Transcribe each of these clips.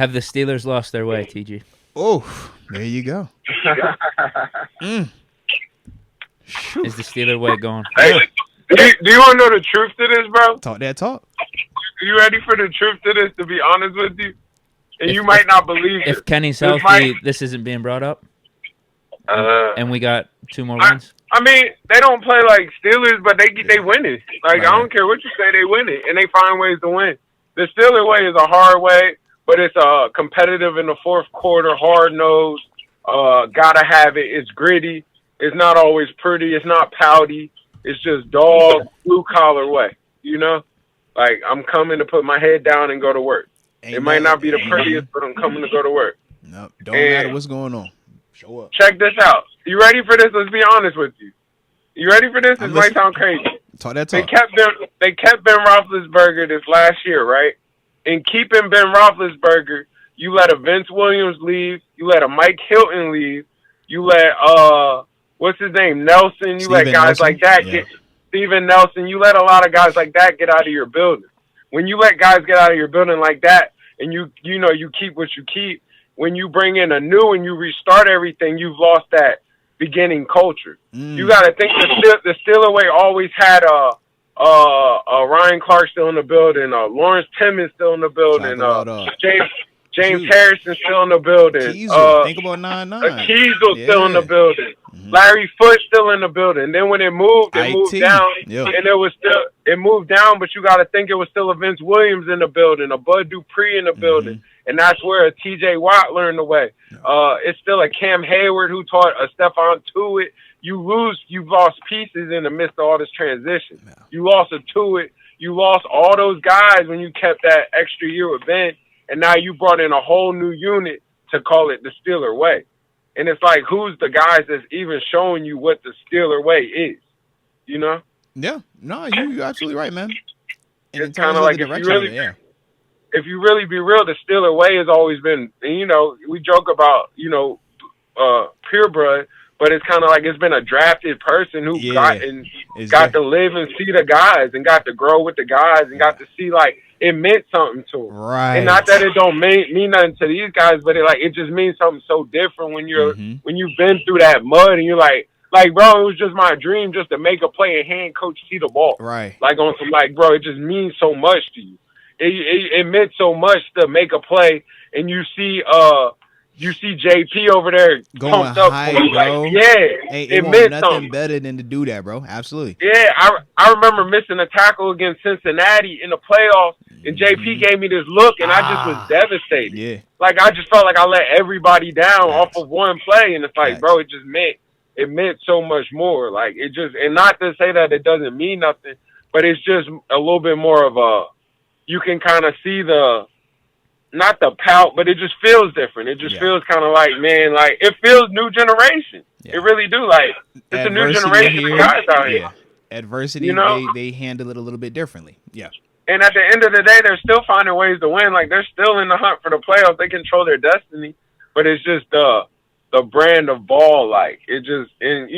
Have the Steelers lost their way, TG? Oh, there you go. Is the Steeler way gone? Hey, do you want to know the truth to this, bro? Talk that talk. You ready for the truth to this, to be honest with you? And you might not believe it. If Kenny's healthy, this isn't being brought up? And we got 2 more wins? I mean, they don't play like Steelers, but they win it. Like, I don't care what you say, they win it. And they find ways to win. The Steeler way is a hard way, but it's competitive in the fourth quarter, hard-nosed, gotta have it. It's gritty. It's not always pretty. It's not pouty. It's just dog, blue-collar way, you know? Like, I'm coming to put my head down and go to work. It might not be the prettiest, but I'm coming to go to work. No, don't matter what's going on. Show up. Check this out. You ready for this? Let's be honest with you. You ready for this? This might sound crazy. Talk that They talk. kept Ben Roethlisberger this last year, right? In keeping Ben Roethlisberger, you let a Vince Williams leave. You let a Mike Hilton leave. You let what's his name, Nelson. You let guys like that get Steven Nelson. You let a lot of guys like that get out of your building. When you let guys get out of your building like that, and you keep what you keep. When you bring in a new and you restart everything, you've lost that beginning culture. You got to think the Steeler way always had Ryan Clark still in the building, Lawrence Timmons still in the building, James Harrison still in the building, Think about 9-9. Kiesel still in the building, Larry Foote still in the building. Then when it moved down, and it moved down, but you got to think it was still a Vince Williams in the building, a Bud Dupree in the building. And that's where a T.J. Watt learned the way. It's still a Cam Hayward who taught a Stephon Tuitt. You've lost pieces in the midst of all this transition. No. You lost a Tuitt. You lost all those guys when you kept that extra year with Ben. And now you brought in a whole new unit to call it the Steeler way. And it's like, who's the guys that's even showing you what the Steeler way is? You know? Yeah. No, you're absolutely right, man. And it's kind of like if you really be real, the Steeler way has always been, and, we joke about, purebred, but it's kind of like it's been a drafted person who got to live and see the guys and got to grow with the guys and got to see, like, it meant something to them. Right. And not that it don't mean nothing to these guys, but it just means something so different when when you've been through that mud and you're like, bro, it was just my dream just to make a play and hand coach see the ball. Right. Like, on some, like, bro, it just means so much to you. It meant so much to make a play, and you see JP over there going pumped up, high, bro. Like, hey, it meant nothing something better than to do that, bro. Absolutely. Yeah, I remember missing a tackle against Cincinnati in the playoffs, and JP gave me this look, and I just was devastated. Yeah. Like, I just felt like I let everybody down off of one play, and it's like, bro, it meant so much more. Like, it just, and not to say that it doesn't mean nothing, but it's just a little bit more of you can kind of see not the pout, but it just feels different. It just feels kind of like, man, like, it feels new generation. Yeah. It really do. Like, it's a new generation of guys out here. Adversity, they handle it a little bit differently. Yeah. And at the end of the day, they're still finding ways to win. Like, they're still in the hunt for the playoffs. They control their destiny, but it's just the brand of ball. Like, it just, and,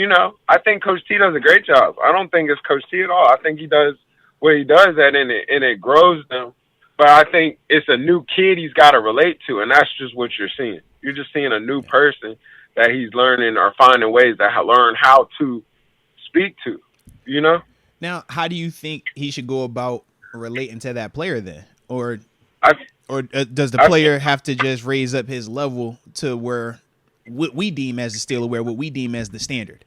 I think Coach T does a great job. I don't think it's Coach T at all. I think he does what he does that, and it grows them. But I think it's a new kid he's got to relate to, and that's just what you're seeing. You're just seeing a new person that he's learning or finding ways to learn how to speak to, Now, how do you think he should go about relating to that player then? Or does the player have to just raise up his level to where what we deem as the Steeler, where what we deem as the standard?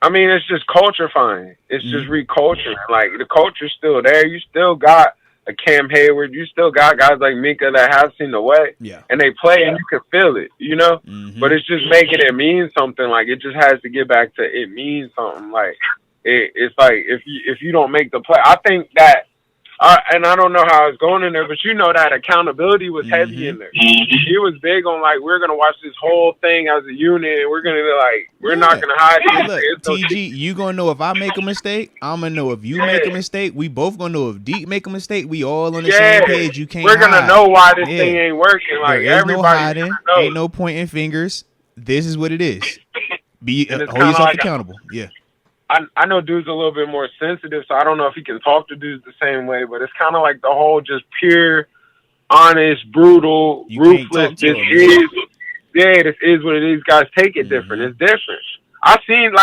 I mean, it's just culturifying. It's just reculturing. Like, the culture's still there. You still got a Cam Hayward. You still got guys like Minka that have seen the way. Yeah. And they play, and you can feel it, But it's just making it mean something. Like, it just has to get back to it means something. Like, it's like if you don't make the play. I think that, and I don't know how it's going in there, but that accountability was heavy in there. He was big on, like, we're going to watch this whole thing as a unit, and we're going to, like, we're not going to hide it. Look, TG, you going to know if I make a mistake. I'm going to know if you make a mistake. We both going to know if Deke make a mistake. We all on the same page. You can't We're going to know why this thing ain't working. Like, there's no everybody hiding. Ain't no pointing fingers. This is what it is. Hold yourself accountable. Yeah. I know dude's a little bit more sensitive, so I don't know if he can talk to dudes the same way, but it's kind of like the whole just pure honest, brutal, You ruthless. This is what it is. Guys take it different. It's different. I seen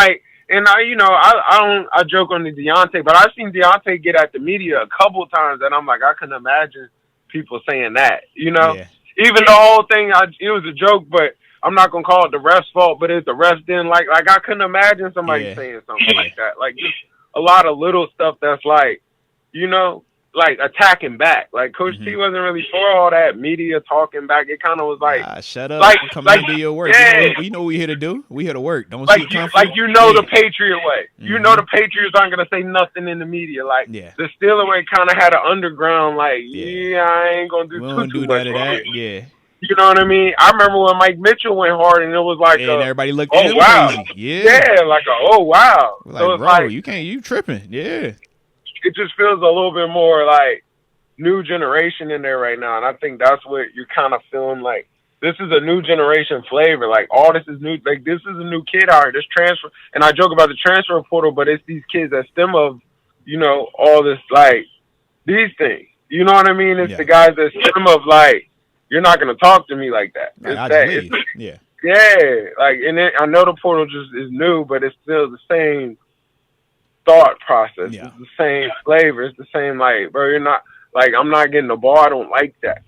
and I joke on the Deontay, but I've seen Deontay get at the media a couple of times, and I'm like, I couldn't imagine people saying that. Even the whole thing, it was a joke, but I'm not gonna call it the ref's fault. But if the refs didn't I couldn't imagine somebody saying something like that. Like just a lot of little stuff that's attacking back. Like Coach T wasn't really for all that media talking back. It kind of was like, shut up, come in and do your work. Yeah. We know what we're here to do. We here to work. Don't the Patriot way. The Patriots aren't gonna say nothing in the media. The Steeler way kind of had an underground. I ain't gonna do too much. Yeah. You know what I mean? I remember when Mike Mitchell went hard, and it was like, and everybody looked at him crazy. Yeah, oh wow. So it's bro, you tripping? Yeah. It just feels a little bit more like new generation in there right now, and I think that's what you're kind of feeling like. This is a new generation flavor. Like all this is new. Like this is a new kid out here. This transfer, and I joke about the transfer portal, but it's these kids that stem of, all this these things. You know what I mean? It's the guys that stem of you're not gonna talk to me like that. It's I know the portal just is new, but it's still the same thought process. Yeah. It's the same flavor. It's the same bro, you're not I'm not getting the ball. I don't like that.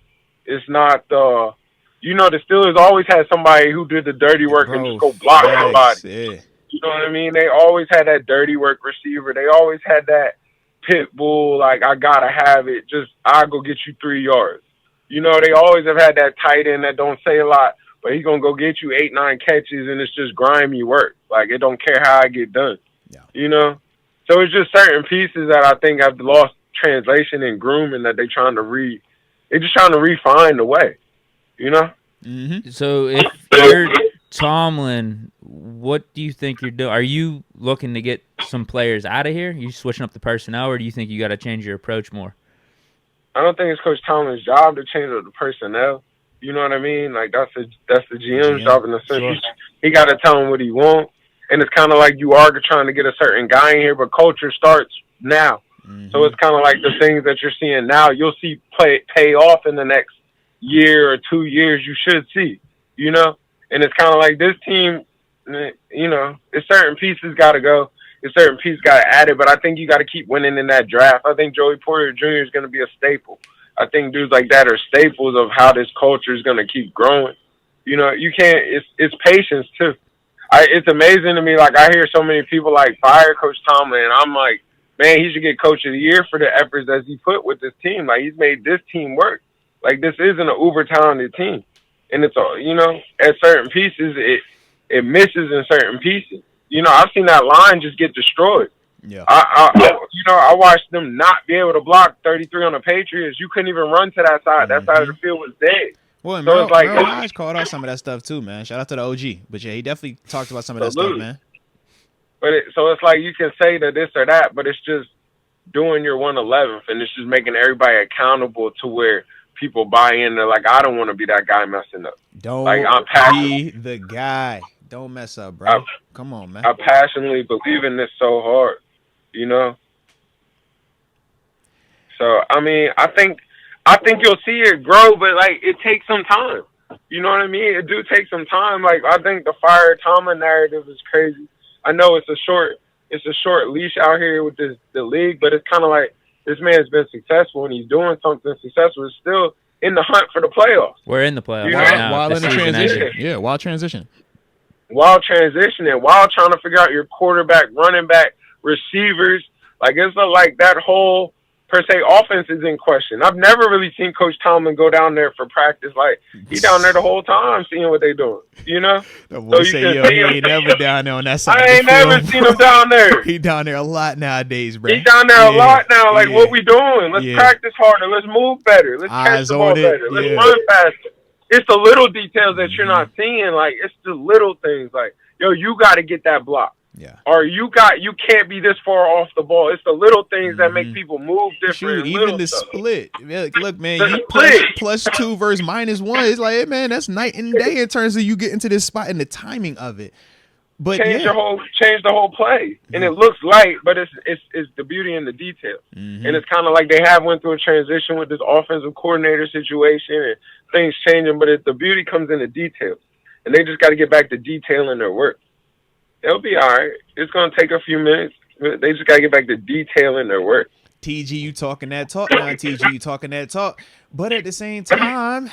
It's not the Steelers always had somebody who did the dirty work and just go block somebody. Yeah. You know what I mean? They always had that dirty work receiver. They always had that pit bull. I gotta have it. Just I'll go get you 3 yards. They always have had that tight end that don't say a lot, but he's gonna go get you 8-9 catches, and it's just grimy work. It don't care how I get done. Yeah. So it's just certain pieces that I think have lost translation and grooming that they're trying to refine the way, Mm-hmm. So if you're Tomlin, what do you think you're doing? Are you looking to get some players out of here? Are you switching up the personnel, or do you think you got to change your approach more? I don't think it's Coach Tomlin's job to change up the personnel. You know what I mean? That's the GM's job in the sense. Sure. He got to tell him what he wants. And it's kind of like you are trying to get a certain guy in here, but culture starts now. Mm-hmm. So it's kind of like the things that you're seeing now, you'll see pay off in the next year or 2 years. You should see, And it's kind of like this team, it's certain pieces got to go. It's certain pieces got to add it, but I think you got to keep winning in that draft. I think Joey Porter Jr. is going to be a staple. I think dudes like that are staples of how this culture is going to keep growing. You can't. It's patience too. It's amazing to me. I hear so many people fire Coach Tomlin, and I'm like, man, he should get Coach of the Year for the efforts that he put with this team. He's made this team work. This isn't an uber talented team, and it's at certain pieces it misses in certain pieces. I've seen that line just get destroyed. Yeah. I watched them not be able to block 33 on the Patriots. You couldn't even run to that side. That side of the field was dead. Well, and Merle Hodge called out some of that stuff too, man. Shout out to the OG. But yeah, he definitely talked about some of that stuff, man. But so it's you can say that this or that, but it's just doing your 111th, and it's just making everybody accountable to where people buy in. They're I don't want to be that guy messing up. Don't I'm be the guy. Don't mess up, bro. Come on, man. I passionately believe in this so hard, So, I think you'll see it grow, but it takes some time. You know what I mean? It do take some time. I think the fire Tomlin narrative is crazy. I know it's a short leash out here with the league, but it's kind of this man's been successful and he's doing something successful. It's still in the hunt for the playoffs. We're in the playoffs now. While in the transition. Yeah, while transitioning. While transitioning, while trying to figure out your quarterback, running back, receivers. It's that whole per se offense is in question. I've never really seen Coach Tomlin go down there for practice. He's down there the whole time seeing what they doing, The boy he ain't never down there on that side. I ain't never seen him down there. He down there a lot nowadays, bro. He's down there a lot now. What we doing? Let's practice harder. Let's move better. Let's catch the ball better. Let's run faster. It's the little details that you're not seeing. It's the little things. You got to get that block. Yeah. Or you can't be this far off the ball. It's the little things that make people move different. Even the split. Look, man, you plus 2 versus -1. It's hey, man, that's night and day in terms of you get into this spot and the timing of it. But change the whole play, and it looks light, but it's the beauty in the details. And it's kind of like they went through a transition with this offensive coordinator situation and things changing, but the beauty comes in the details, and they just got to get back to detailing their work. They'll be all right. It's gonna take a few minutes, but they just got to get back to detailing their work. TG, you talking that talk now. TG, you talking that talk, but at the same time,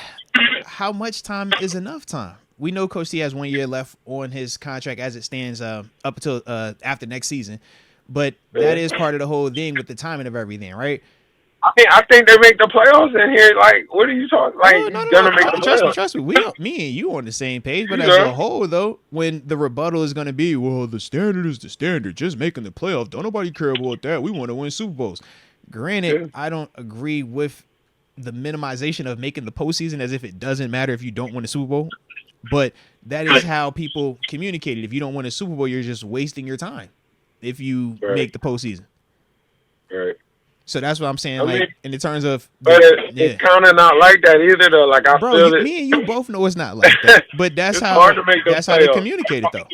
how much time is enough time? We know Coach T has 1 year left on his contract as it stands up until after next season. But that is part of the whole thing with the timing of everything, right? I think they make the playoffs in here. Like, what are you talking? Like, Trust me. Me and you on the same page. But as a whole, though, when the rebuttal is going to be, well, the standard is the standard. Just making the playoffs. Don't nobody care about that. We want to win Super Bowls. Granted, I don't agree with the minimization of making the postseason as if it doesn't matter if you don't win a Super Bowl. But that is how people communicate it. If you don't win a Super Bowl, you're just wasting your time if you make the postseason. Right. So that's what I'm saying. Like, in the terms of, but it's kind of not like that either, though. Like, I feel it. Me and you both know it's not like that. But that's how they communicate it, though.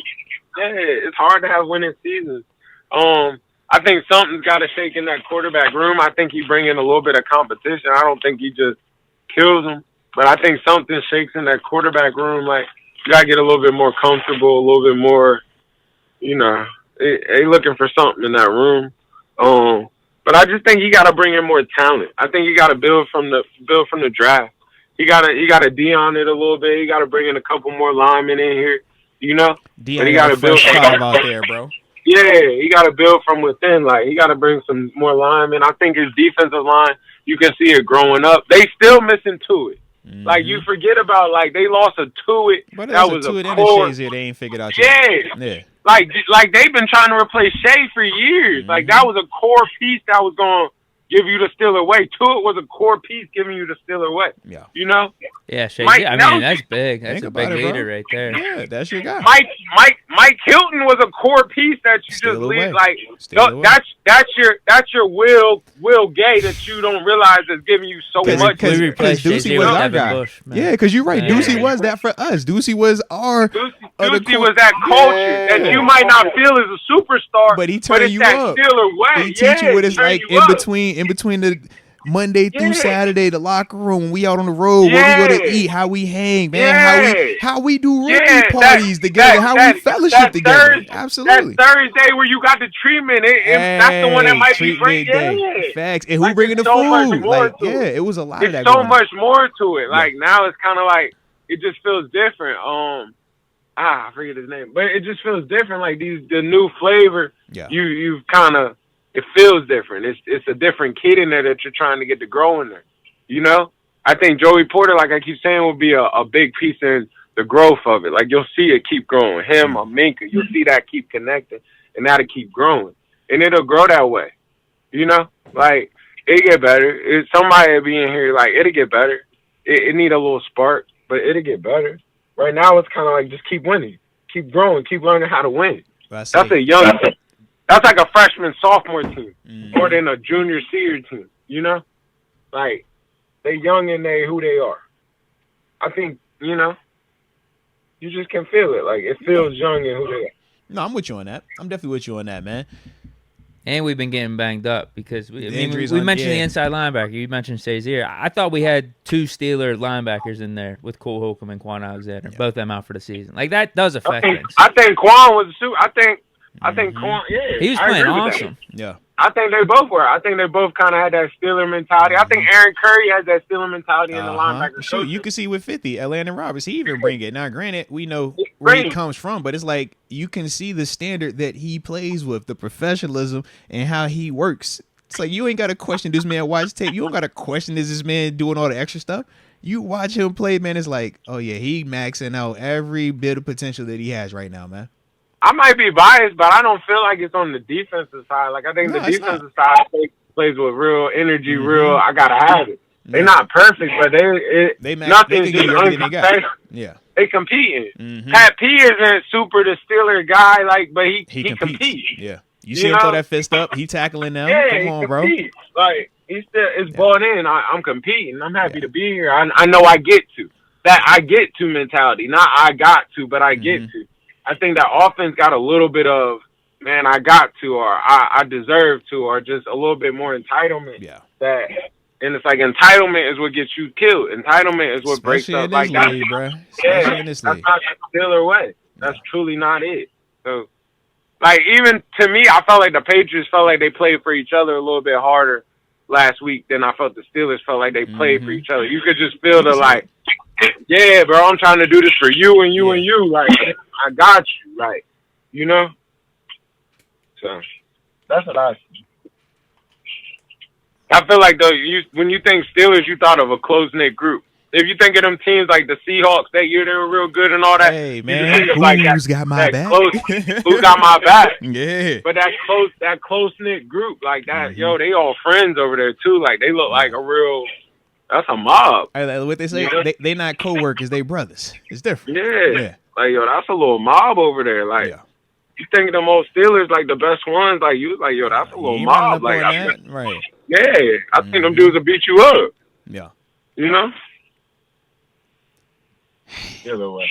Yeah, it's hard to have winning seasons. I think something's got to shake in that quarterback room. I think he bring in a little bit of competition. I don't think he just kills them. But I think something shakes in that quarterback room. Like, you got to get a little bit more comfortable, a little bit more, they looking for something in that room. But I just think he got to bring in more talent. I think he got to build from the draft. He got to Dion it a little bit. He got to bring in a couple more linemen in here, Dion, but he got to build out there, bro. Yeah, he got to build from within. Like, he got to bring some more linemen. I think his defensive line, you can see it growing up. They still missing to it. Mm-hmm. Like, you forget about, like, they lost a Tuitt. But that was a core. They ain't figured out yet. Yeah. Like they've been trying to replace Shea for years. Mm-hmm. Like, that was a core piece that was going to give you the steal away. Tuitt was a core piece giving you the steal away. Yeah. You know? Yeah, Shea. That's big. That's a big leader right there. Yeah, that's your guy. Mike Hilton was a core piece that you just leave. Like, that's your Will Gay that you don't realize is giving you so much. Because Ducey was our guy. Bush, yeah, because you're right. Ducey was that for us. Ducey was our. Ducey was that culture that you might not feel as a superstar, but he turned you up. He teach you what it's like in between the Monday through Saturday, the locker room, we out on the road, where we go to eat, how we hang, man, how we do rookie parties together, how we fellowship together. Absolutely. That Thursday where you got the treatment, that's the one that might be free. Facts. And who bringing the food? Like, it was a lot of that. There's so much more to it. Like, now it's kind of like, it just feels different. I forget his name, but it just feels different. Like, the new flavor, you've kind of, it feels different. It's a different kid in there that you're trying to get to grow in there. You know? I think Joey Porter, like I keep saying, will be a big piece in the growth of it. Like, you'll see it keep growing. Him or Minka, you'll see that keep connecting, and that'll keep growing. And it'll grow that way. You know? Like, it'll get better. Somebody will be in here, like, it'll get better. It need a little spark, but it'll get better. Right now, it's kind of like just keep winning. Keep growing. Keep learning how to win. That's a young team. That's like a freshman, sophomore team, more than a junior, senior team. You know, like they young and they who they are. I think you just can feel it. Like it feels young and who they are. No, I'm with you on that. I'm definitely with you on that, man. And we've been getting banged up because we mentioned the inside linebacker. You mentioned Shazier. I thought we had two Steeler linebackers in there with Cole Holcomb and Quan Alexander. Both of them out for the season. Like that does affect things. I think Quan was I think Quan, he was playing awesome. Yeah. I think they both were. I think they both kind of had that Steeler mentality. I think Aaron Curry has that Steeler mentality in the linebacker. Sure, you can see with 50, Landon Roberts, he even bring it. Now, granted, we know where he comes from, but it's like you can see the standard that he plays with, the professionalism and how he works. It's like you ain't got to question this man watch tape. You don't got to question is this man doing all the extra stuff. You watch him play, man, it's like, oh, yeah, he maxing out every bit of potential that he has right now, man. I might be biased, but I don't feel like it's on the defensive side. Like, I think the defensive side plays with real energy, real, I got to have it. They're not perfect, but nothing's just uncontested. Yeah. They competing. Pat P isn't super the Steeler guy, like, but he competes. Yeah. You see him throw that fist up? He tackling now. Yeah, come on, bro. Like, he's still, it's bought in. I'm competing. I'm happy to be here. I know I get to. That I get to mentality. Not I got to, but I get to. I think that offense got a little bit of, man, I got to, or I deserve to, or just a little bit more entitlement. Yeah. And it's like entitlement is what gets you killed. Entitlement is what breaks up. Like that, bro. Yeah, that's not the Steeler way. That's truly not it. So, like, even to me, I felt like the Patriots felt like they played for each other a little bit harder last week than I felt the Steelers felt like they played for each other. You could just feel the, like, yeah, bro, I'm trying to do this for you and you and you. Like, I got you. Like, you know? So, that's what I see. I feel like, though, when you think Steelers, you thought of a close-knit group. If you think of them teams like the Seahawks that year, they were real good and all that. Hey, man, who's got my back? Who's got my back? Yeah. But that close-knit group, like that, yo, they all friends over there, too. Like, they look like a real, that's a mob. What they say, they not co-workers, they brothers. It's different. Yeah. Like, yo, that's a little mob over there. Like, you think of them old Steelers, like, the best ones, like, you like, yo, that's a little mob. Like, right. Yeah. I think them dudes will beat you up. Yeah. You know? Either way.